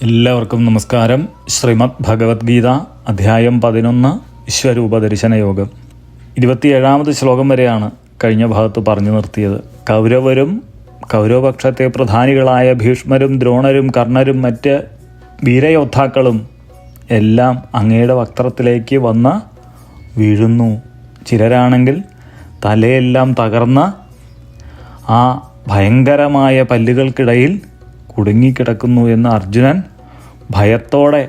എല്ലാവർക്കും നമസ്കാരം. ശ്രീമദ് ഭഗവത്ഗീത അധ്യായം 11 വിശ്വരൂപദർശന യോഗം 27ാമത് ശ്ലോകം വരെയാണ് കഴിഞ്ഞ ഭാഗത്ത് പറഞ്ഞു നിർത്തിയത്. കൗരവപക്ഷത്തെ പ്രധാനികളായ ഭീഷ്മരും ദ്രോണരും കർണരും മറ്റ് വീരയോദ്ധാക്കളും എല്ലാം അങ്ങയുടെ വക്ത്രത്തിലേക്ക് വന്ന് വീഴുന്നു. ചിലരാണെങ്കിൽ തലയെല്ലാം തകർന്ന് ആ ഭയങ്കരമായ പല്ലുകൾക്കിടയിൽ കുടുങ്ങിക്കിടക്കുന്നു എന്ന് അർജുനൻ ഭയത്തോടെ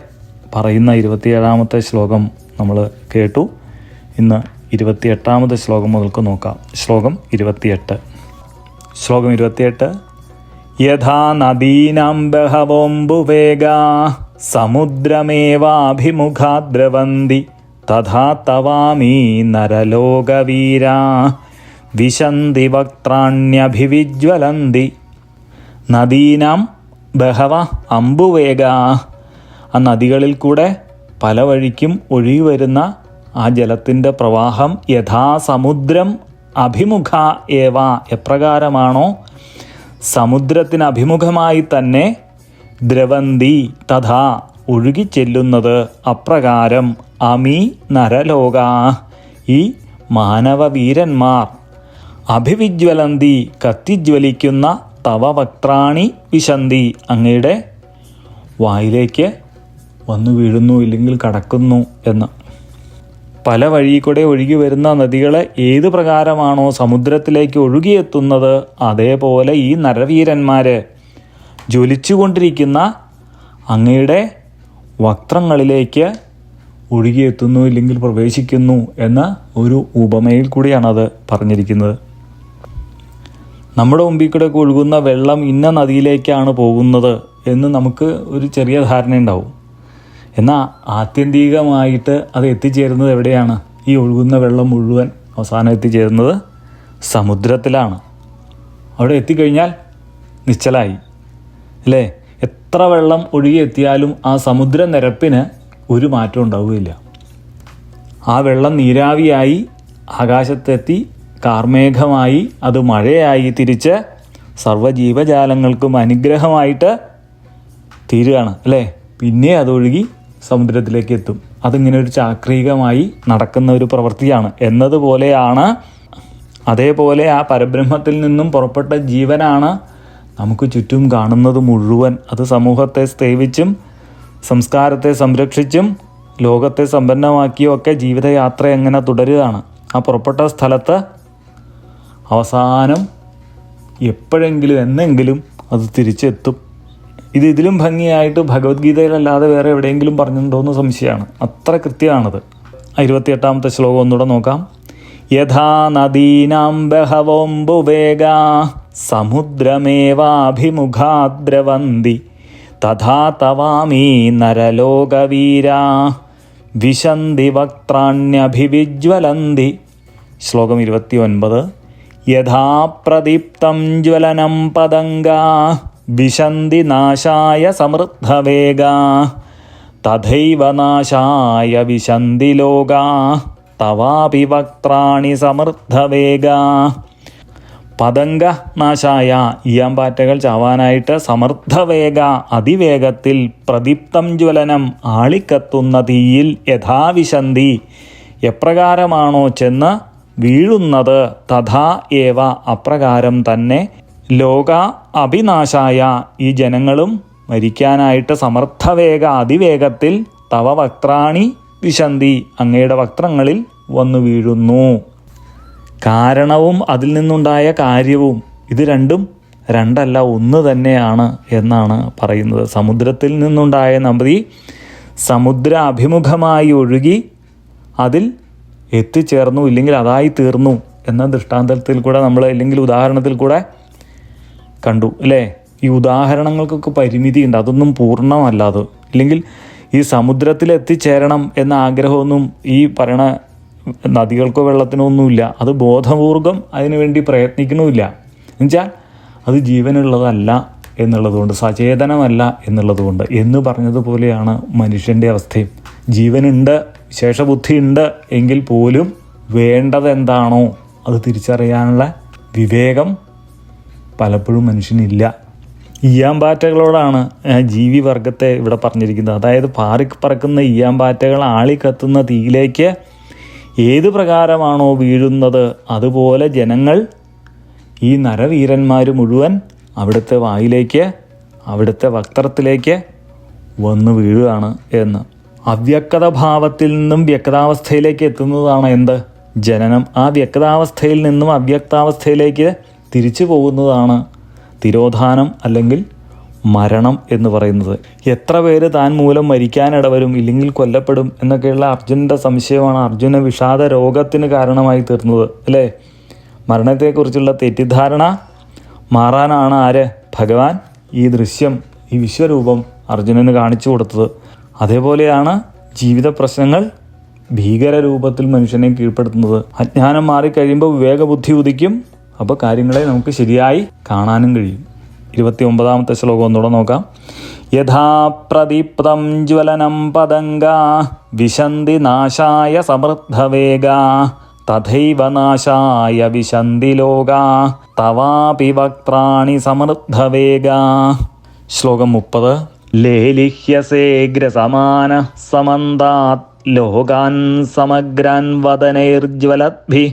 പറയുന്ന 27ാമത്തെ ശ്ലോകം നമ്മൾ കേട്ടു. ഇന്ന് 28ാമത്തെ ശ്ലോകം മുതൽക്ക് നോക്കാം. ശ്ലോകം 28 യഥാ നദീനാം ബഹവോംബുവേഗാ സമുദ്രമേവാഭിമുഖാ ദ്രവന്തി തഥാ തവാമീ നരലോകവീരാ വിശന്തി വക്ത്രാണ്യഭിവിജ്വലന്തി. നദീനാം ബഹവ അംബുവേഗ, ആ നദികളിൽ കൂടെ പല വഴിക്കും ഒഴുകി വരുന്ന ആ ജലത്തിൻ്റെ പ്രവാഹം യഥാസമുദ്രം അഭിമുഖ ഏവ, എപ്രകാരമാണോ സമുദ്രത്തിന് അഭിമുഖമായി തന്നെ ദ്രവന്തി തഥാ ഒഴുകിച്ചെല്ലുന്നത് അപ്രകാരം അമീ നരലോക, ഈ മാനവവീരന്മാർ അഭിവിജ്വലന്തി കത്തിജ്വലിക്കുന്ന തവ വക്ത്രാണി വിശന്തി, അങ്ങയുടെ വായിലേക്ക് വന്നു വീഴുന്നു, ഇല്ലെങ്കിൽ കടക്കുന്നു എന്ന്. പല വഴി കൂടെ ഒഴുകി വരുന്ന നദികളെ ഏത് പ്രകാരമാണോ സമുദ്രത്തിലേക്ക് ഒഴുകിയെത്തുന്നത്, അതേപോലെ ഈ നരവീരന്മാർ ജ്വലിച്ചുകൊണ്ടിരിക്കുന്ന അങ്ങയുടെ വക്ത്രങ്ങളിലേക്ക് ഒഴുകിയെത്തുന്നു, ഇല്ലെങ്കിൽ പ്രവേശിക്കുന്നു എന്ന ഒരു ഉപമയിൽ കൂടിയാണത് പറഞ്ഞിരിക്കുന്നത്. നമ്മുടെ മുമ്പിൽ കൂടെ ഒഴുകുന്ന വെള്ളം ഇന്ന നദിയിലേക്കാണ് പോകുന്നത് എന്ന് നമുക്ക് ഒരു ചെറിയ ധാരണയുണ്ടാവും. എന്നാൽ ആത്യന്തികമായിട്ട് അത് എത്തിച്ചേരുന്നത് എവിടെയാണ്? ഈ ഒഴുകുന്ന വെള്ളം മുഴുവൻ അവസാനം എത്തിച്ചേരുന്നത് സമുദ്രത്തിലാണ്. അവിടെ എത്തിക്കഴിഞ്ഞാൽ നിശ്ചലായി അല്ലേ? എത്ര വെള്ളം ഒഴുകി എത്തിയാലും ആ സമുദ്ര നിരപ്പിന് ഒരു മാറ്റം ഉണ്ടാവുകയില്ല. ആ വെള്ളം നീരാവിയായി ആകാശത്തെത്തി കാർമേഘമായി അത് മഴയായി തിരിച്ച് സർവ്വജീവജാലങ്ങൾക്കും അനുഗ്രഹമായിട്ട് തീരുകയാണ് അല്ലേ? പിന്നെ അതൊഴുകി സമുദ്രത്തിലേക്ക് എത്തും. അതിങ്ങനെ ഒരു ചാക്രികമായി നടക്കുന്ന ഒരു പ്രവൃത്തിയാണ് എന്നതുപോലെയാണ്. അതേപോലെ ആ പരബ്രഹ്മത്തിൽ നിന്നും പുറപ്പെട്ട ജീവനാണ് നമുക്ക് ചുറ്റും കാണുന്നത് മുഴുവൻ. അത് സമൂഹത്തെ സേവിച്ചും സംസ്കാരത്തെ സംരക്ഷിച്ചും ലോകത്തെ സമ്പന്നമാക്കിയും ഒക്കെ ജീവിതയാത്ര എങ്ങനെ തുടരുകയാണ്. ആ പുറപ്പെട്ട സ്ഥലത്ത് അവസാനം എപ്പോഴെങ്കിലും എന്നെങ്കിലും അത് തിരിച്ചെത്തും. ഇതിലും ഭംഗിയായിട്ട് ഭഗവത്ഗീതയിലല്ലാതെ വേറെ എവിടെയെങ്കിലും പറഞ്ഞിട്ടുണ്ടോ എന്ന് സംശയമാണ്. അത്ര കൃത്യമാണത്. 28ാമത്തെ ശ്ലോകം ഒന്നുകൂടെ നോക്കാം. യഥാ നദീനാം ബഹവോംബുവേഗാ സമുദ്രമേവാഭിമുഖാ ദ്രവന്തി തഥാ തവാമീ നരലോകവീരാ വിശന്തി വക്ത്രാണ്യഭിവിജ്വലന്തി. ശ്ലോകം 29 യഥാ പ്രദീപ്തം ജ്വലനം പതംഗാ വിശന്തി നാശായ സമൃദ്ധവേഗാ തഥൈവ നാശായ വിശന്തി ലോകാ തവാപി വക്ത്രാണി സമൃദ്ധവേഗാ. പതംഗ നാശായ, ഈയാമ്പാറ്റകൾ ചാവാനായിട്ട്, സമൃദ്ധവേഗ അതിവേഗത്തിൽ, പ്രദീപ്തം ജ്വലനം ആളിക്കത്തുന്ന തീയിൽ, യഥാവിശന്തി എപ്രകാരമാണോ ചെന്ന് വീഴുന്നത്, തഥാ ഏവ അപ്രകാരം തന്നെ, ലോക അഭിനാശായ ഈ ജനങ്ങളും മരിക്കാനായിട്ട് സമർത്ഥവേഗ അതിവേഗത്തിൽ, തവ വക്ത്രാണി വിശന്തി അങ്ങയുടെ വക്ത്രങ്ങളിൽ വന്നു വീഴുന്നു. കാരണവും അതിൽ നിന്നുണ്ടായ കാര്യവും ഇത് രണ്ടല്ല ഒന്ന് തന്നെയാണ് എന്നാണ് പറയുന്നത്. സമുദ്രത്തിൽ നിന്നുണ്ടായ നദി സമുദ്ര അഭിമുഖമായി ഒഴുകി അതിൽ എത്തിച്ചേർന്നു, ഇല്ലെങ്കിൽ അതായി തീർന്നു എന്ന ദൃഷ്ടാന്തത്തിൽ കൂടെ നമ്മൾ, അല്ലെങ്കിൽ ഉദാഹരണത്തിൽ കൂടെ കണ്ടു അല്ലേ? ഈ ഉദാഹരണങ്ങൾക്കൊക്കെ പരിമിതിയുണ്ട്, അതൊന്നും പൂർണ്ണമല്ലാതെ. ഇല്ലെങ്കിൽ ഈ സമുദ്രത്തിൽ എത്തിച്ചേരണം എന്ന ആഗ്രഹമൊന്നും ഈ പറയണ നദികൾക്കോ വെള്ളത്തിനോ ഒന്നുമില്ല. അത് ബോധപൂർവം അതിനുവേണ്ടി പ്രയത്നിക്കണമില്ല. എന്നുവെച്ചാൽ അത് ജീവനുള്ളതല്ല എന്നുള്ളതുകൊണ്ട്, സചേതനമല്ല എന്നുള്ളതുകൊണ്ട് എന്ന് പറഞ്ഞതുപോലെയാണ് മനുഷ്യൻ്റെ അവസ്ഥയും. ജീവനുണ്ട്, വിശേഷബുദ്ധിയുണ്ട് എങ്കിൽ പോലും വേണ്ടതെന്താണോ അത് തിരിച്ചറിയാനുള്ള വിവേകം പലപ്പോഴും മനുഷ്യനില്ല. ഈയാമ്പാറ്റകളോടാണ് ജീവിവർഗത്തെ ഇവിടെ പറഞ്ഞിരിക്കുന്നത്. അതായത് പാറിപ്പറക്കുന്ന ഈയാമ്പാറ്റകൾ ആളിക്കത്തുന്ന തീയിലേക്ക് ഏത് പ്രകാരമാണോ വീഴുന്നത് അതുപോലെ ജനങ്ങൾ, ഈ നരവീരന്മാർ മുഴുവൻ അവിടുത്തെ വായിലേക്ക്, അവിടുത്തെ വക്ത്രത്തിലേക്ക് വന്ന് വീഴുകയാണ് എന്ന്. അവ്യക്തത ഭാവത്തിൽ നിന്നും വ്യക്താവസ്ഥയിലേക്ക് എത്തുന്നതാണ് എന്ത്? ജനനം. ആ വ്യക്താവസ്ഥയിൽ നിന്നും അവ്യക്താവസ്ഥയിലേക്ക് തിരിച്ചു പോകുന്നതാണ് തിരോധാനം അല്ലെങ്കിൽ മരണം എന്ന് പറയുന്നത്. എത്ര പേര് താൻ മൂലം മരിക്കാനിടവരും, ഇല്ലെങ്കിൽ കൊല്ലപ്പെടും എന്നൊക്കെയുള്ള അർജുനൻ്റെ സംശയമാണ് അർജുന വിഷാദ രോഗത്തിന് കാരണമായി തീർന്നത്, അല്ലേ? മരണത്തെക്കുറിച്ചുള്ള തെറ്റിദ്ധാരണ മാറാനാണ് ആര്? ഭഗവാൻ ഈ ദൃശ്യം, ഈ വിശ്വരൂപം അർജുനന് കാണിച്ചു കൊടുത്തത്. അതേപോലെയാണ് ജീവിത പ്രശ്നങ്ങൾ ഭീകരരൂപത്തിൽ മനുഷ്യനെ കീഴ്പ്പെടുത്തുന്നത്. അജ്ഞാനം മാറിക്കഴിയുമ്പോൾ വിവേകബുദ്ധി ഉദിക്കും. അപ്പോൾ കാര്യങ്ങളെ നമുക്ക് ശരിയായി കാണാനും കഴിയും. 29-ാമത്തെ ശ്ലോകം ഒന്നുകൂടെ നോക്കാം. യഥാ പ്രദീപ്തം ജ്വലനം പതംഗാ വിശന്തി നാശായ സമൃദ്ധവേഗാ തഥൈവ നാശായ വിശന്തി ലോകാ തവാപി വക്ത്രാണി സമൃദ്ധവേഗാ. ശ്ലോകം 30. ലേലിഹ്യസേഗ്രസമാന സമന്താത് ലോകാൻ സമഗ്രാൻ വദനൈർജ്വലദ്ഭിഃ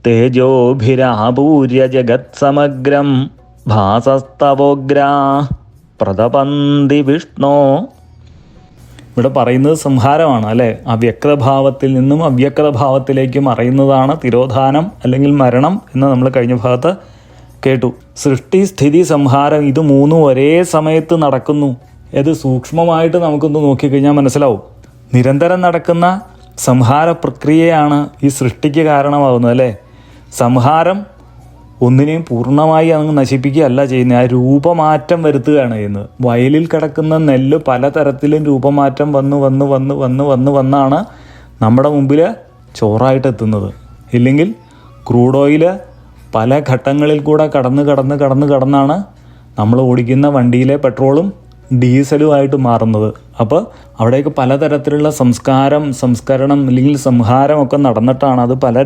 തേജോഭിരാപൂര്യ ജഗത്സമഗ്രം ഭാസസ്തവോഗ്രാ പ്രതപന്തി വിഷ്ണോ. ഇവിടെ പറയുന്നത് സംഹാരമാണ്, അല്ലേ? അവ്യക്തഭാവത്തിൽ നിന്നും അവ്യക്തഭാവത്തിലേക്ക് മറയുന്നതാണ് തിരോധാനം അല്ലെങ്കിൽ മരണം എന്ന് നമ്മൾ കഴിഞ്ഞ ഭാഗത്ത് കേട്ടു. സൃഷ്ടി, സ്ഥിതി, സംഹാരം ഇത് മൂന്നും ഒരേ സമയത്ത് നടക്കുന്നു. ഇത് സൂക്ഷ്മമായിട്ട് നമുക്കൊന്ന് നോക്കിക്കഴിഞ്ഞാൽ മനസ്സിലാവും. നിരന്തരം നടക്കുന്ന സംഹാര പ്രക്രിയയാണ് ഈ സൃഷ്ടിക്ക് കാരണമാകുന്നത്, അല്ലേ? സംഹാരം ഒന്നിനെയും പൂർണ്ണമായി അങ്ങ് നശിപ്പിക്കുകയല്ല ചെയ്യുന്നത്, ആ രൂപമാറ്റം വരുത്തുകയാണ് ചെയ്യുന്നത്. വയലിൽ കിടക്കുന്ന നെല്ല് പലതരത്തിലും രൂപമാറ്റം വന്നാണ് നമ്മുടെ മുമ്പിൽ ചോറായിട്ട് എത്തുന്നത്. ഇല്ലെങ്കിൽ ക്രൂഡ് ഓയിൽ പല ഘട്ടങ്ങളിൽ കൂടെ കടന്നാണ് നമ്മൾ ഓടിക്കുന്ന വണ്ടിയിലെ പെട്രോളും ഡീസലുമായിട്ട് മാറുന്നത്. അപ്പോൾ അവിടേക്ക് പലതരത്തിലുള്ള സംസ്കരണം അല്ലെങ്കിൽ സംഹാരമൊക്കെ നടന്നിട്ടാണ് അത് പല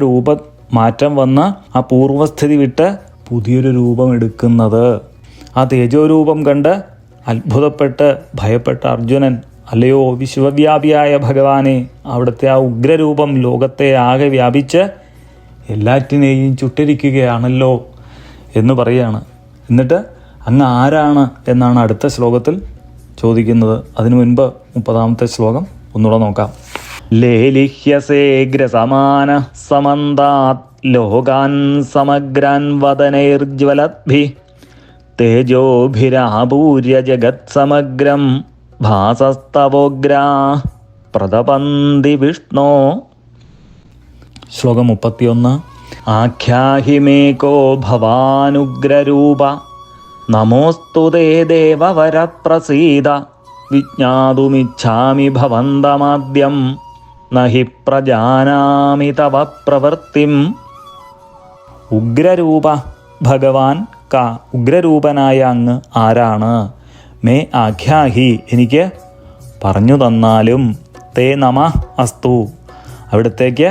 മാറ്റം വന്ന് ആ പൂർവ്വസ്ഥിതി വിട്ട് പുതിയൊരു രൂപം എടുക്കുന്നത്. ആ തേജോരൂപം കണ്ട് അത്ഭുതപ്പെട്ട് ഭയപ്പെട്ട അർജുനൻ, അല്ലയോ വിശ്വവ്യാപിയായ ഭഗവാനെ, അവിടുത്തെ ആ ഉഗ്രരൂപം ലോകത്തെ ആകെ വ്യാപിച്ച് എല്ലാറ്റിനെയും ചുട്ടരിക്കുകയാണല്ലോ എന്ന് പറയുകയാണ്. എന്നിട്ട് അങ്ങ് ആരാണ് എന്നാണ് അടുത്ത ശ്ലോകത്തിൽ ചോദിക്കുന്നത്. അതിനു മുൻപ് 30-ാമത്തെ ശ്ലോകം ഒന്നുകൂടെ നോക്കാം. ലേലിഹ്യസേഗ്രസമാന സമന്താത് ലോകാൻ സമഗ്രാൻ വദനൈർജ്വലദ്ഭിഃ തേജോഭിരാപൂര്യ ജഗത്സമഗ്രം ഭാസസ്തവോഗ്രാ പ്രതപന്തി വിഷ്ണോ. ശ്ലോകം 31. ആഖ്യാഹിമേകോ ഭവാനുഗ്രരൂപ നമോസ്തു തേ ദേവവരപ്രസീദ വിജ്ഞാതുമിച്ഛാമി ഭവന്തമാദ്യം നഹി പ്രജാനാമി തവ പ്രവൃത്തിം. ഉഗ്രരൂപ ഭഗവാൻ കാ, ഉഗ്രരൂപനായ അങ്ങ് ആരാണ്? മേ ആഖ്യാഹി, എനിക്ക് പറഞ്ഞു തന്നാലും. തേ നമഃ അസ്തു, അവിടത്തേക്ക്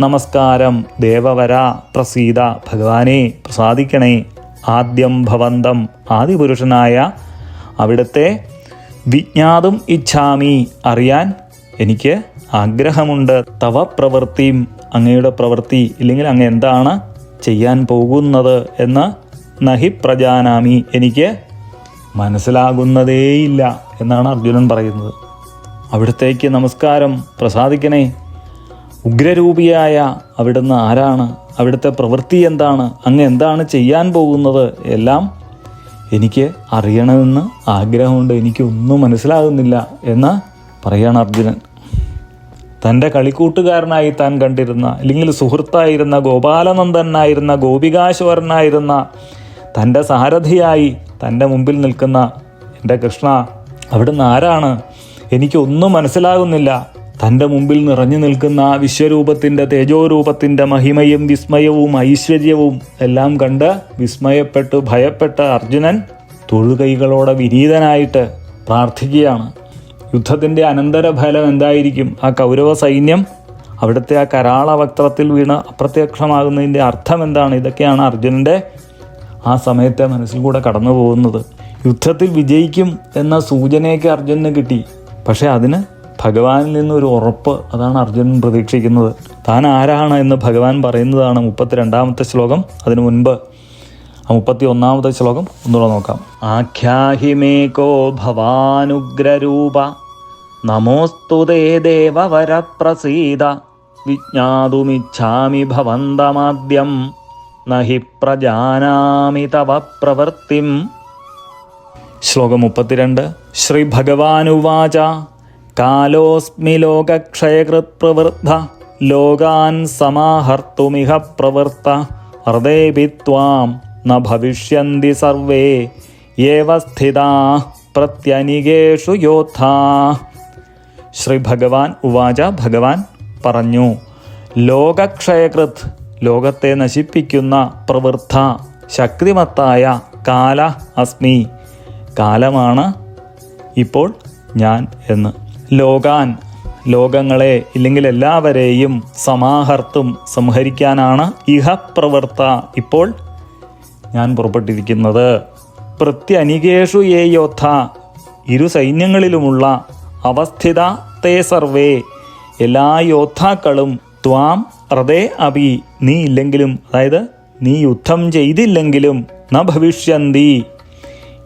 നമസ്കാരം. ദേവവര പ്രസീദ, ഭഗവാനെ പ്രസാദിക്കണേ. ആദ്യം ഭവന്തം, ആദിപുരുഷനായ അവിടുത്തെ. വിജ്ഞാതും ഇച്ഛാമി, അറിയാൻ എനിക്ക് ആഗ്രഹമുണ്ട്. തവ പ്രവൃത്തിയും, അങ്ങയുടെ പ്രവൃത്തി ഇല്ലെങ്കിൽ അങ്ങ് എന്താണ് ചെയ്യാൻ പോകുന്നത് എന്ന്. നഹി പ്രജാനാമി, എനിക്ക് മനസ്സിലാകുന്നതേയില്ല എന്നാണ് അർജുനൻ പറയുന്നത്. അവിടത്തേക്ക് നമസ്കാരം, പ്രസാദിക്കണേ. ഉഗ്രരൂപിയായ അവിടുന്ന് ആരാണ്? അവിടുത്തെ പ്രവൃത്തി എന്താണ്? അങ്ങ് എന്താണ് ചെയ്യാൻ പോകുന്നത്? എല്ലാം എനിക്ക് അറിയണമെന്ന് ആഗ്രഹമുണ്ട്, എനിക്കൊന്നും മനസ്സിലാകുന്നില്ല എന്ന് പറയാണ് അർജുനൻ. തൻ്റെ കളിക്കൂട്ടുകാരനായി താൻ കണ്ടിരുന്ന, അല്ലെങ്കിൽ സുഹൃത്തായിരുന്ന, ഗോപാലനന്ദനായിരുന്ന, ഗോപികാശ്വരനായിരുന്ന, തൻ്റെ സാരഥിയായി തൻ്റെ മുമ്പിൽ നിൽക്കുന്ന എൻ്റെ കൃഷ്ണ, അവിടുന്ന് ആരാണ്? എനിക്കൊന്നും മനസ്സിലാകുന്നില്ല. തൻ്റെ മുമ്പിൽ നിറഞ്ഞു നിൽക്കുന്ന വിശ്വരൂപത്തിൻ്റെ, തേജോരൂപത്തിൻ്റെ മഹിമയും വിസ്മയവും ഐശ്വര്യവും എല്ലാം കണ്ട് വിസ്മയപ്പെട്ട് ഭയപ്പെട്ട അർജുനൻ തൊഴുകൈകളോടെ വിനീതനായിട്ട് പ്രാർത്ഥിക്കുകയാണ്. യുദ്ധത്തിൻ്റെ അനന്തരഫലം എന്തായിരിക്കും? ആ കൗരവ സൈന്യം അവിടുത്തെ ആ കരാള വക്ത്രത്തിൽ വീണ് അപ്രത്യക്ഷമാകുന്നതിൻ്റെ അർത്ഥം എന്താണ്? ഇതൊക്കെയാണ് അർജുനൻ്റെ ആ സമയത്തെ മനസ്സിൽ കൂടെ കടന്നു പോകുന്നത്. യുദ്ധത്തിൽ വിജയിക്കും എന്ന സൂചനയൊക്കെ അർജുനന് കിട്ടി. പക്ഷേ അതിന് ഭഗവാനിൽ നിന്നൊരു ഉറപ്പ്, അതാണ് അർജുനൻ പ്രതീക്ഷിക്കുന്നത്. താൻ ആരാണ് എന്ന് ഭഗവാൻ പറയുന്നതാണ് 32ാമത്തെ ശ്ലോകം. അതിനു മുൻപ് 31ാമത്തെ ശ്ലോകം ഒന്നുകൂടെ നോക്കാം. ആഖ്യാഹിമേകോ ഭവാനുഗ്രരൂപ നമോസ്തുതേ ദേവവരപ്രസീദ വിജ്ഞാതുമിച്ഛാമി ഭവന്തമാദ്യം നഹി പ്രജാനാമി തവ പ്രവൃത്തിം. ശ്ലോകം 32. ശ്രീ ഭഗവാനുവാച കാലോസ്മി ലോകക്ഷയകൃത് പ്രവൃദ്ധ ലോകാൻ സമാഹർത്തുമിഹ പ്രവൃത്ത ഹൃദയേ ത്വാം ന ഭവിഷ്യന്തി സർവേ യേവ സ്ഥിതാ പ്രത്യനികേഷു യോദ്ധാ. ശ്രീ ഭഗവാൻ ഉവാച, ഭഗവാൻ പറഞ്ഞു, ലോകക്ഷയകൃത്, ലോകത്തെ നശിപ്പിക്കുന്ന, പ്രവൃദ്ധ, ശക്തിമത്തായ, കാല അസ്മി, കാലമാണ് ഇപ്പോൾ ഞാൻ എന്ന്. ലോകാൻ, ലോകങ്ങളെ ഇല്ലെങ്കിൽ എല്ലാവരെയും, സമാഹർത്തും, സംഹരിക്കാനാണ്, ഇഹ പ്രവൃത്ത, ഇപ്പോൾ ഞാൻ പുറപ്പെട്ടിരിക്കുന്നത്. പ്രത്യനികേഷു യേ യോദ്ധ, ഇരു സൈന്യങ്ങളിലുമുള്ള, അവസ്ഥിത തേ സർവേ, എല്ലാ യോദ്ധാക്കളും, ത്വാം ഹൃദേ അപി, നീ ഇല്ലെങ്കിലും, അതായത് നീ യുദ്ധം ചെയ്തില്ലെങ്കിലും, ന ഭവിഷ്യന്തി,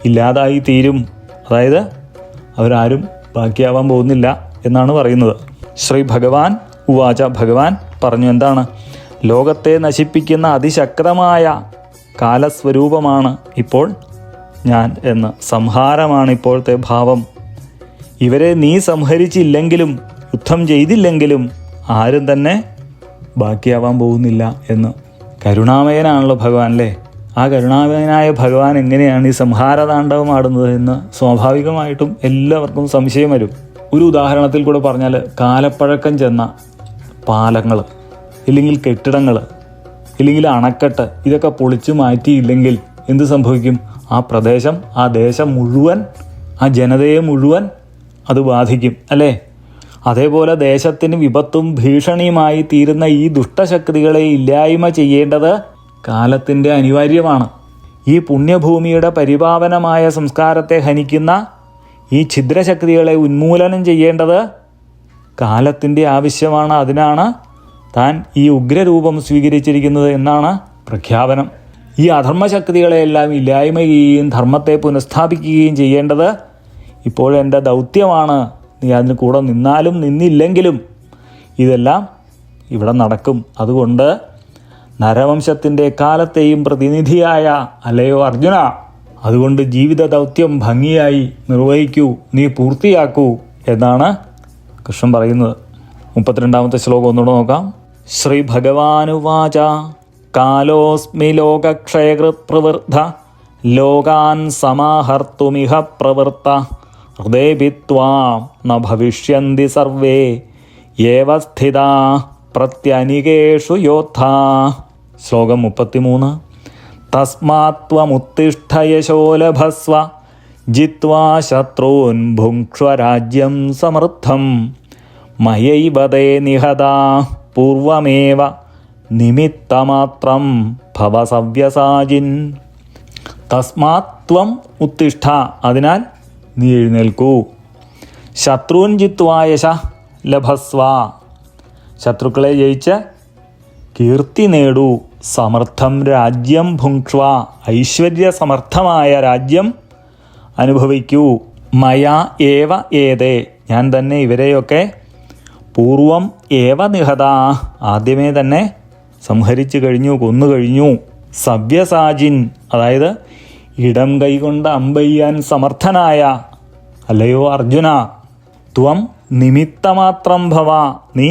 ഇല്ലാതായി തീരും, അതായത് അവരാരും ബാക്കിയാവാൻ പോകുന്നില്ല എന്നാണ് പറയുന്നത്. ശ്രീ ഭഗവാൻ ഉവാച, ഭഗവാൻ പറഞ്ഞു, എന്താണ്? ലോകത്തെ നശിപ്പിക്കുന്ന അതിശക്തമായ കാലസ്വരൂപമാണ് ഇപ്പോൾ ഞാൻ എന്ന്. സംഹാരമാണ് ഇപ്പോഴത്തെ ഭാവം. ഇവരെ നീ സംഹരിച്ചില്ലെങ്കിലും, യുദ്ധം ചെയ്തില്ലെങ്കിലും ആരും തന്നെ ബാക്കിയാവാൻ പോകുന്നില്ല എന്ന്. കരുണാമയനാണല്ലോ ഭഗവാൻ അല്ലേ? ആ കരുണാമയനായ ഭഗവാൻ എങ്ങനെയാണ് ഈ സംഹാരതാണ്ഡവം ആടുന്നത് എന്ന് സ്വാഭാവികമായിട്ടും എല്ലാവർക്കും സംശയം വരും. ഒരു ഉദാഹരണത്തിൽ കൂടെ പറഞ്ഞാൽ, കാലപ്പഴക്കം ചെന്ന പാലങ്ങൾ, ഇല്ലെങ്കിൽ കെട്ടിടങ്ങൾ, ഇല്ലെങ്കിൽ അണക്കെട്ട്, ഇതൊക്കെ പൊളിച്ചു മാറ്റിയില്ലെങ്കിൽ എന്ത് സംഭവിക്കും? ആ പ്രദേശം, ആ ദേശം മുഴുവൻ, ആ ജനതയെ മുഴുവൻ അത് ബാധിക്കും അല്ലേ? അതേപോലെ ദേശത്തിന് വിപത്തും ഭീഷണിയുമായി തീരുന്ന ഈ ദുഷ്ടശക്തികളെ ഇല്ലായ്മ ചെയ്യേണ്ടത് കാലത്തിൻ്റെ അനിവാര്യമാണ്. ഈ പുണ്യഭൂമിയുടെ പരിപാവനമായ സംസ്കാരത്തെ ഹനിക്കുന്ന ഈ ഛിദ്രശക്തികളെ ഉന്മൂലനം ചെയ്യേണ്ടത് കാലത്തിൻ്റെ ആവശ്യമാണ്. അതിനാണ് താൻ ഈ ഉഗ്രരൂപം സ്വീകരിച്ചിരിക്കുന്നത് എന്നാണ് പ്രഖ്യാപനം. ഈ അധർമ്മശക്തികളെയെല്ലാം ഇല്ലായ്മ ചെയ്യുകയും ധർമ്മത്തെ പുനഃസ്ഥാപിക്കുകയും ചെയ്യേണ്ടത് ഇപ്പോൾ എൻ്റെ ദൗത്യമാണ്. നീ അതിന് കൂടെ നിന്നാലും നിന്നില്ലെങ്കിലും ഇതെല്ലാം ഇവിടെ നടക്കും. അതുകൊണ്ട് നരവംശത്തിൻ്റെ കാലത്തെയും പ്രതിനിധിയായ അല്ലയോ അർജുന, അതുകൊണ്ട് ജീവിത ദൗത്യം ഭംഗിയായി നിർവഹിക്കൂ, നീ പൂർത്തിയാക്കൂ എന്നാണ് കൃഷ്ണൻ പറയുന്നത്. 32ാമത്തെ ശ്ലോകം ഒന്നുകൂടെ നോക്കാം. ശ്രീ ഭഗവാനുവാച കാലോസ്മി ലോകക്ഷയകൃത് പ്രവൃദ്ധ ലോകാൻ സമാഹർത്തുമിഹ പ്രവൃത്ത ഹൃദയേ ത്വാം ന ഭവിഷ്യന്തി സർവേ യേവ സ്ഥിതാ പ്രത്യനികേഷു യോദ്ധാ. ശ്ലോകം 33. തസ്മാത് ത്വമുത്തിഷ്ഠ യശോ ലഭസ്വ ജിത്വാ ശത്രൂൻ ഭുങ്ക്ഷ്വ രാജ്യം സമൃദ്ധം മയൈവ തേ നിഹതാ പൂർവമേവ നിമിത്തമാത്രം ഭവ സവ്യസാചിൻ. തസ്മാത് ത്വം ഉത്തിഷ്ഠ, അതിനാൽ നീ എഴുന്നേൽക്കൂ. ശത്രുൻ ജിത്വാ യശ ലഭസ്വ, ശത്രുക്കളെ ജയിച്ച് കീർത്തി നേടൂ. സമർത്ഥം രാജ്യം ഭുങ്ക്ഷ്വ, ഐശ്വര്യസമർത്ഥമായ രാജ്യം അനുഭവിക്കൂ. മയാ ഏവ ഏതേ, ഞാൻ തന്നെ ഇവരെയൊക്കെ പൂർവം ഏവ നിഹത, ആദ്യമേ തന്നെ സംഹരിച്ചു കഴിഞ്ഞു, കൊന്നു കഴിഞ്ഞു. സവ്യസാചിൻ, അതായത് ഇടം കൈകൊണ്ട് അമ്പെയ്യാൻ സമർത്ഥനായ അല്ലയോ അർജുന, ത്വം നിമിത്തമാത്രം ഭവ, നീ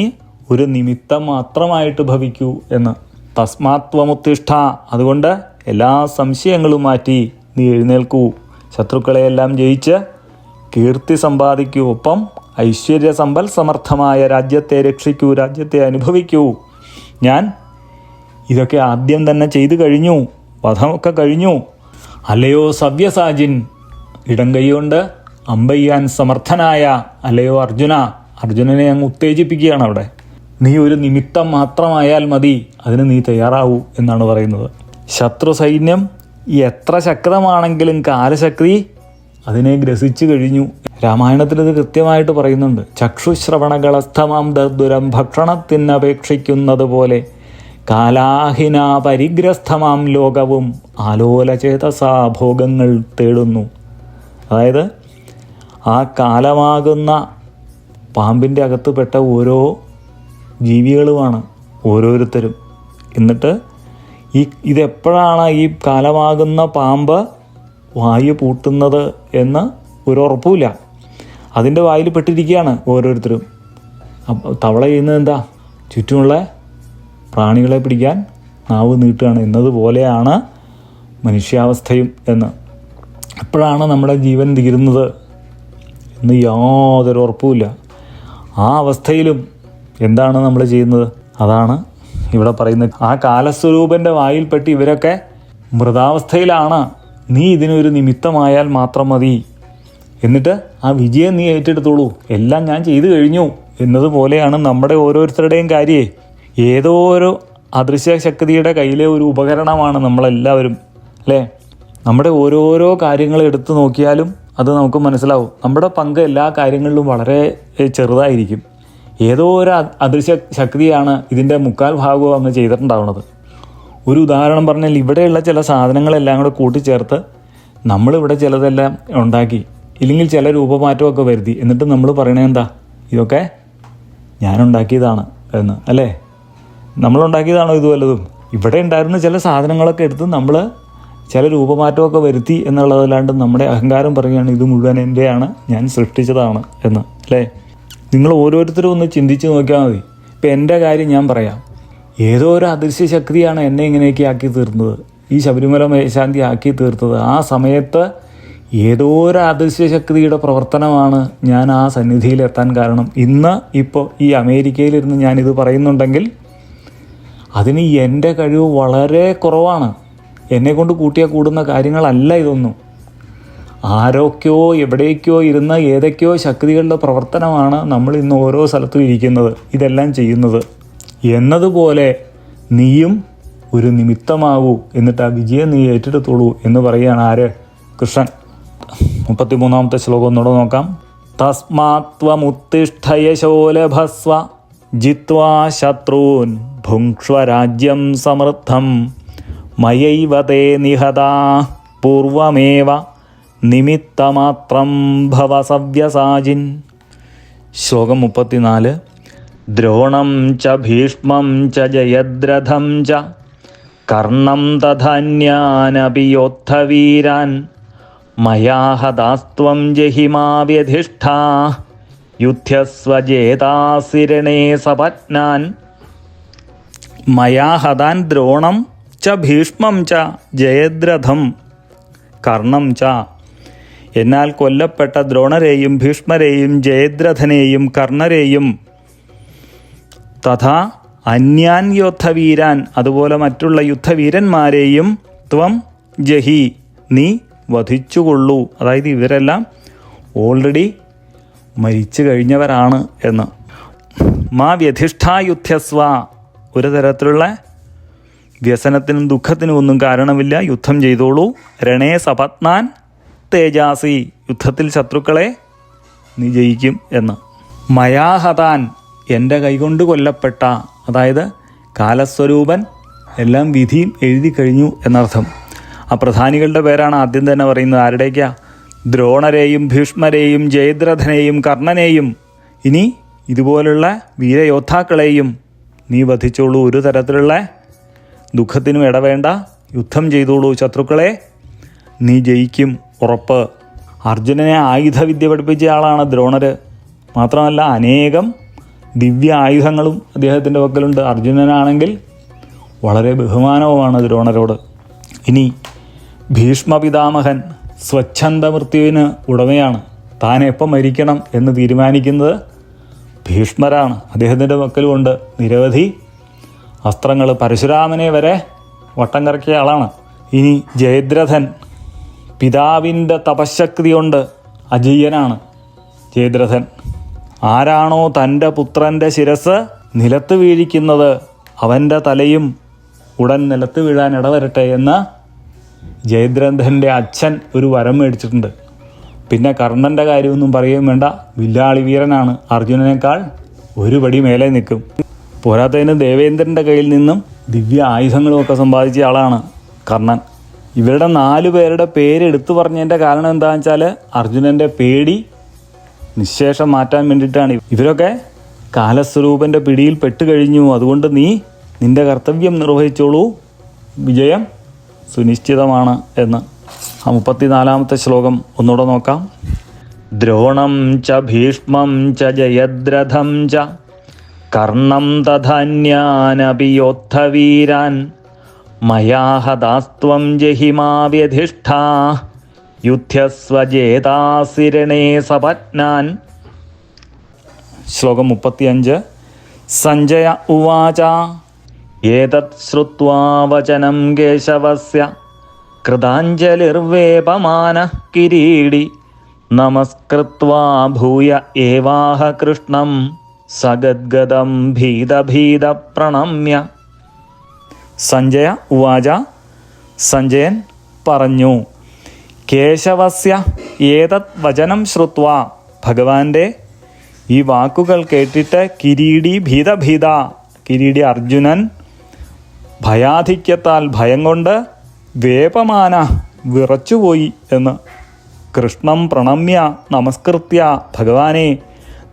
ഒരു നിമിത്തം മാത്രമായിട്ട് ഭവിക്കൂ എന്ന്. തസ്മാത്വമുത്തിഷ്ഠ, അതുകൊണ്ട് എല്ലാ സംശയങ്ങളും മാറ്റി നീ എഴുന്നേൽക്കൂ. ശത്രുക്കളെയെല്ലാം ജയിച്ച് കീർത്തി സമ്പാദിക്കൂ. ഒപ്പം ഐശ്വര്യസമ്പൽ സമർത്ഥമായ രാജ്യത്തെ രക്ഷിക്കൂ, രാജ്യത്തെ അനുഭവിക്കൂ. ഞാൻ ഇതൊക്കെ ആദ്യം തന്നെ ചെയ്തു കഴിഞ്ഞു, വധമൊക്കെ കഴിഞ്ഞു. അല്ലയോ സവ്യസാചിൻ, ഇടം കൈകൊണ്ട് അമ്പെയ്യാൻ സമർത്ഥനായ അല്ലയോ അർജുന, അർജുനനെ അങ്ങ് ഉത്തേജിപ്പിക്കുകയാണ് അവിടെ. നീ ഒരു നിമിത്തം മാത്രമായാൽ മതി, അതിന് നീ തയ്യാറാവൂ എന്നാണ് പറയുന്നത്. ശത്രു സൈന്യം എത്ര ശക്തമാണെങ്കിലും കാലശക്തി അതിനെ ഗ്രസിച്ചു കഴിഞ്ഞു. രാമായണത്തിൽ ഇത് കൃത്യമായിട്ട് പറയുന്നുണ്ട്. ചക്ഷുശ്രവണകളസ്ഥമാം ദർദുരം ഭക്ഷണത്തിനപേക്ഷിക്കുന്നത് പോലെ കാലാഹിന പരിഗ്രസ്ഥമാം ലോകവും ആലോലചേതസാ ഭോഗങ്ങൾ തേടുന്നു. അതായത് ആ കാലമാകുന്ന പാമ്പിൻ്റെ അകത്തുപെട്ട ഓരോ ജീവികളുമാണ് ഓരോരുത്തരും. എന്നിട്ട് ഇതെപ്പോഴാണ് ഈ കാലമാകുന്ന പാമ്പ് വായു പൂട്ടുന്നത് എന്ന് ഒരു ഉറപ്പുമില്ല. അതിൻ്റെ വായിൽ പെട്ടിരിക്കുകയാണ് ഓരോരുത്തരും. തവള ചെയ്യുന്നത് എന്താ? ചുറ്റുമുള്ള പ്രാണികളെ പിടിക്കാൻ നാവ് നീട്ടുകയാണ്. എന്നതുപോലെയാണ് മനുഷ്യാവസ്ഥയും എന്ന്. എപ്പോഴാണ് നമ്മുടെ ജീവൻ തീരുന്നത് എന്ന് യാതൊരു ഉറപ്പുമില്ല. ആ അവസ്ഥയിലും എന്താണ് നമ്മൾ ചെയ്യുന്നത്? അതാണ് ഇവിടെ പറയുന്നത്. ആ കാലസ്വരൂപൻ്റെ വായിൽപ്പെട്ട് ഇവരൊക്കെ മൃതാവസ്ഥയിലാണ്. നീ ഇതിനൊരു നിമിത്തമായാൽ മാത്രം മതി. എന്നിട്ട് ആ വിജയം നീ ഏറ്റെടുത്തോളൂ. എല്ലാം ഞാൻ ചെയ്തു കഴിഞ്ഞു എന്നതുപോലെയാണ് നമ്മുടെ ഓരോരുത്തരുടെയും കാര്യമേ. ഏതോ ഒരു അദൃശ്യ ശക്തിയുടെ കയ്യിലെ ഒരു ഉപകരണമാണ് നമ്മളെല്ലാവരും, അല്ലേ? നമ്മുടെ ഓരോരോ കാര്യങ്ങൾ എടുത്തു നോക്കിയാലും അത് നമുക്ക് മനസ്സിലാവും. നമ്മുടെ പങ്ക് എല്ലാ കാര്യങ്ങളിലും വളരെ ചെറുതായിരിക്കും. ഏതോ ഒരു അദൃശ്യ ശക്തിയാണ് ഇതിൻ്റെ മുക്കാൽ ഭാഗവും അങ്ങ് ചെയ്തിട്ടുണ്ടാവുന്നത്. ഒരു ഉദാഹരണം പറഞ്ഞാൽ, ഇവിടെയുള്ള ചില സാധനങ്ങളെല്ലാം കൂടെ കൂട്ടിച്ചേർത്ത് നമ്മളിവിടെ ചിലതെല്ലാം ഉണ്ടാക്കി, ഇല്ലെങ്കിൽ ചില രൂപമാറ്റമൊക്കെ വരുത്തി, എന്നിട്ട് നമ്മൾ പറയണത് എന്താ? ഇതൊക്കെ ഞാനുണ്ടാക്കിയതാണ് എന്ന്, അല്ലേ? നമ്മളുണ്ടാക്കിയതാണോ ഇത് വല്ലതും? ഇവിടെ ഉണ്ടായിരുന്ന ചില സാധനങ്ങളൊക്കെ എടുത്ത് നമ്മൾ ചില രൂപമാറ്റമൊക്കെ വരുത്തി എന്നുള്ളതല്ലാണ്ട് നമ്മുടെ അഹങ്കാരം പറയുകയാണ് ഇത് മുഴുവൻ എൻ്റെയാണ്, ഞാൻ സൃഷ്ടിച്ചതാണ് എന്ന്, അല്ലേ? നിങ്ങൾ ഓരോരുത്തരും ഒന്ന് ചിന്തിച്ച് നോക്കിയാൽ മതി. ഇപ്പം എൻ്റെ കാര്യം ഞാൻ പറയാം. ഏതോ ഒരു അദൃശ്യ ശക്തിയാണ് എന്നെ ഇങ്ങനെയൊക്കെ ആക്കി തീർന്നത്, ഈ ശബരിമല മേശാന്തി ആക്കി തീർത്തത്. ആ സമയത്ത് ഏതോ ഒരു അദൃശ്യ ശക്തിയുടെ പ്രവർത്തനമാണ് ഞാൻ ആ സന്നിധിയിലെത്താൻ കാരണം. ഇപ്പോൾ ഈ അമേരിക്കയിലിരുന്ന് ഞാനിത് പറയുന്നുണ്ടെങ്കിൽ അതിന് എൻ്റെ കഴിവ് വളരെ കുറവാണ്. എന്നെക്കൊണ്ട് കൂട്ടിയാൽ കൂടുന്ന കാര്യങ്ങളല്ല ഇതൊന്നും. ആരൊക്കെയോ എവിടേക്കോ ഇരുന്ന ഏതൊക്കെയോ ശക്തികളുടെ പ്രവർത്തനമാണ് നമ്മൾ ഇന്ന് ഓരോ സ്ഥലത്തും ഇരിക്കുന്നത്, ഇതെല്ലാം ചെയ്യുന്നത്. എന്നതുപോലെ നീയും ഒരു നിമിത്തമാകൂ, എന്നിട്ട് ആ വിജയം നീ ഏറ്റെടുത്തോളൂ എന്ന് പറയുകയാണ് ആര്? കൃഷ്ണൻ. 33-ാമത്തെ ശ്ലോകം ഒന്നുകൂടെ നോക്കാം. തസ്മാത്വമുത്തിഷ്ഠയശോലഭസ്വ ജിത്വാ ശത്രൂൻ ഭുങ്ക്ഷ്വരാജ്യം സമൃദ്ധം മയൈവ തേ നിഹതാ പൂർവമേവ നിമിത്തമാത്രം ഭവ സവ്യസാചിൻ. ശ്ലോകം 34. ദ്രോണം ച ഭീഷ്മം ച ജയദ്രഥം ച കർണം തഥാന്യാനപി യോദ്ധവീരാൻ മയാ ഹതാസ്ത്വം ജഹിമാ വ്യധിഷ്ഠാ യുദ്ധ്യസ്വ ജേതാസിരണേ സപത്നാൻ. മയാ ഹതാൻ ദ്രോണം ച ഭീഷ്മം ച ജയദ്രഥം കർണം ച. എന്നാൽ കൊല്ലപ്പെട്ട ദ്രോണരെയും ഭീഷ്മരെയും ജയദ്രഥനെയും കർണരെയും തഥാ അന്യാൻ യോദ്ധവീരാൻ, അതുപോലെ മറ്റുള്ള യുദ്ധവീരന്മാരെയും ത്വം ജഹി നീ വധിച്ചുകൊള്ളൂ. അതായത് ഇവരെല്ലാം ഓൾറെഡി മരിച്ചു കഴിഞ്ഞവരാണ് എന്ന്. മാ വ്യധിഷ്ഠായുദ്ധ്യസ്വ, ഒരു തരത്തിലുള്ള വ്യസനത്തിനും ദുഃഖത്തിനും ഒന്നും കാരണമില്ല, യുദ്ധം ചെയ്തോളൂ. രണേ സപത്നാൻ തേജാസി, യുദ്ധത്തിൽ ശത്രുക്കളെ നീ ജയിക്കും എന്ന്. മയാഹതാൻ, എൻ്റെ കൈകൊണ്ട് കൊല്ലപ്പെട്ട, അതായത് കാലസ്വരൂപൻ എല്ലാം വിധിയും എഴുതി കഴിഞ്ഞു എന്നർത്ഥം. ആ പ്രധാനികളുടെ പേരാണ് ആദ്യം തന്നെ പറയുന്നത്. ആരുടേക്കാ? ദ്രോണരെയും ഭീഷ്മരെയും ജയദ്രഥനെയും കർണനെയും ഇനി ഇതുപോലുള്ള വീരയോദ്ധാക്കളെയും നീ വധിച്ചോളൂ. ഒരു തരത്തിലുള്ള ദുഃഖത്തിനും ഇടവേണ്ട, യുദ്ധം ചെയ്തോളൂ. ശത്രുക്കളെ നീ ജയിക്കും, ഉറപ്പ്. അർജുനനെ ആയുധവിദ്യ പഠിപ്പിച്ച ആളാണ് ദ്രോണർ. മാത്രമല്ല അനേകം ദിവ്യ ആയുധങ്ങളും അദ്ദേഹത്തിൻ്റെ പക്കലുണ്ട്. അർജുനനാണെങ്കിൽ വളരെ ബഹുമാനവുമാണ് ദ്രോണരോട്. ഇനി ഭീഷ്മപിതാമഹൻ സ്വച്ഛന്ത മൃത്യുവിന് ഉടമയാണ്. താൻ എപ്പം മരിക്കണം എന്ന് തീരുമാനിക്കുന്നത് ഭീഷ്മരാണ്. അദ്ദേഹത്തിൻ്റെ പക്കലുമുണ്ട് നിരവധി അസ്ത്രങ്ങൾ. പരശുരാമനെ വരെ വട്ടം കറക്കിയ ആളാണ്. ഇനി ജയദ്രഥൻ പിതാവിൻ്റെ തപശക്തി കൊണ്ട് അജയ്യനാണ് ജയദ്രഥൻ. ആരാണോ തൻ്റെ പുത്രൻ്റെ ശിരസ് നിലത്ത് വീഴിക്കുന്നത് അവൻ്റെ തലയും ഉടൻ നിലത്ത് വീഴാൻ ഇടവരട്ടെ എന്ന് ജയദ്രഥൻ്റെ അച്ഛൻ ഒരു വരം മേടിച്ചിട്ടുണ്ട്. പിന്നെ കർണൻ്റെ കാര്യമൊന്നും പറയുകയും വേണ്ട, വില്ലാളി വീരനാണ്, അർജുനനേക്കാൾ ഒരു പടി മേലെ നിൽക്കും. പോരാത്തതിന് ദേവേന്ദ്രൻ്റെ കയ്യിൽ നിന്നും ദിവ്യ ആയുധങ്ങളുമൊക്കെ സമ്പാദിച്ച ആളാണ് കർണൻ. ഇവരുടെ 4 പേരുടെ പേര് എടുത്തു പറഞ്ഞതിൻ്റെ കാരണം എന്താണെന്ന് വെച്ചാൽ അർജുനൻ്റെ പേടി നിശേഷം മാറ്റാൻ വേണ്ടിയിട്ടാണ്. ഇവരൊക്കെ കാലസ്വരൂപൻ്റെ പിടിയിൽ പെട്ടുകഴിഞ്ഞു, അതുകൊണ്ട് നീ നിൻ്റെ കർത്തവ്യം നിർവഹിച്ചോളൂ, വിജയം സുനിശ്ചിതമാണ് എന്ന്. 34-ാമത്തെ ശ്ലോകം ഒന്നുകൂടെ നോക്കാം. ദ്രോണം ച ഭീഷ്മം ച ജയദ്രഥം ച കർണം തഥാന്യാനപി യോദ്ധവീരാൻ മയാ ഹതാസ്ത്വം ജഹിമാ വ്യധിഷ്ഠാ യുദ്ധ്യസ്വജേതാസിരണേ സപത്നാൻ. ശ്ലോകം 35. സഞ്ജയ ഉവാച ഏതത് ശ്രുത്വാ വചനം കേശവസ്യ കൃതാഞ്ജലിർവേപമാനഃ കിരീടി നമസ്കൃത്വാ ഭൂയ ഏവാഹ കൃഷ്ണം സഗദ്ഗദം ഭീതഭീത പ്രണമ്യ. സഞ്ജയ ഉവാച, സഞ്ജയൻ പറഞ്ഞു, കേശവസ്യ ഏതത് വചനം ശ്രുത്വാ, ഭഗവാന്റെ ഈ വാക്കുകൾ കേട്ടിട്ട് കിരീടി ഭീതഭീത, കിരീടി അർജുനൻ ഭയാധിക്യത്താൽ ഭയം കൊണ്ട് വേപമാന വിറച്ചുപോയി എന്ന്. കൃഷ്ണം പ്രണമ്യ നമസ്കൃത്യ, ഭഗവാനെ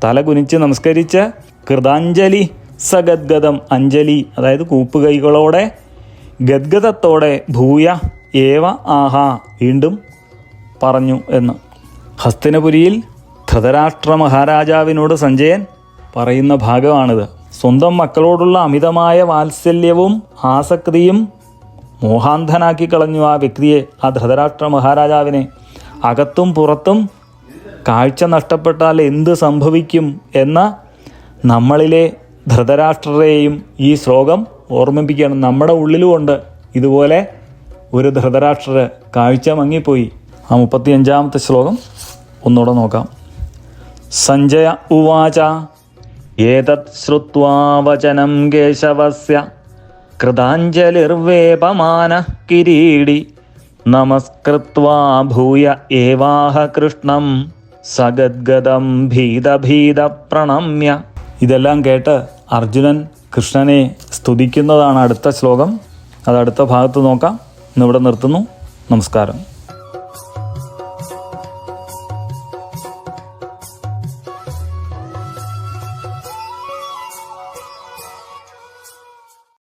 തലകുനിച്ച് നമസ്കരിച്ച് കൃതാഞ്ജലി സഗദ്ഗദം, അഞ്ജലി അതായത് കൂപ്പുകൈകളോടെ ഗദ്ഗദത്തോടെ ഭൂയ ഏവ ആഹ വീണ്ടും പറഞ്ഞു എന്ന്. ഹസ്തിനപുരിയിൽ ധൃതരാഷ്ട്ര മഹാരാജാവിനോട് സഞ്ജയൻ പറയുന്ന ഭാഗമാണിത്. സ്വന്തം മക്കളോടുള്ള അമിതമായ വാത്സല്യവും ആസക്തിയും മോഹാന്ധനാക്കി കളഞ്ഞു ആ വ്യക്തിയെ, ആ ധൃതരാഷ്ട്ര മഹാരാജാവിനെ. അകത്തും പുറത്തും കാഴ്ച നഷ്ടപ്പെട്ടാൽ എന്ത് സംഭവിക്കും എന്ന നമ്മളിലെ ധൃതരാഷ്ട്രരെയും ഈ ശ്ലോകം ഓർമ്മിപ്പിക്കുകയാണ്. നമ്മുടെ ഉള്ളിലുമുണ്ട് ഇതുപോലെ ഒരു ധൃതരാഷ്ട്രർ, കാഴ്ച മങ്ങിപ്പോയി. ആ 35-ാമത്തെ ശ്ലോകം ഒന്നുകൂടെ നോക്കാം. സഞ്ജയ ഉവാച ഏതത് ശ്രുത്വാ വചനം കേശവസ്യ കൃതാഞ്ജലിർവേപമാനഃ കിരീടി നമസ്കൃത്വാ ഭൂയ ഏവാഹ കൃഷ്ണം സഗദ്ഗദം ഭീതഭീത പ്രണമ്യ. ഇതെല്ലാം കേട്ട് അർജുനൻ കൃഷ്ണനെ സ്തുതിക്കുന്നതാണ് അടുത്ത ശ്ലോകം. അത് അടുത്ത ഭാഗത്ത് നോക്കാം. ഇന്നിവിടെ നിർത്തുന്നു. നമസ്കാരം.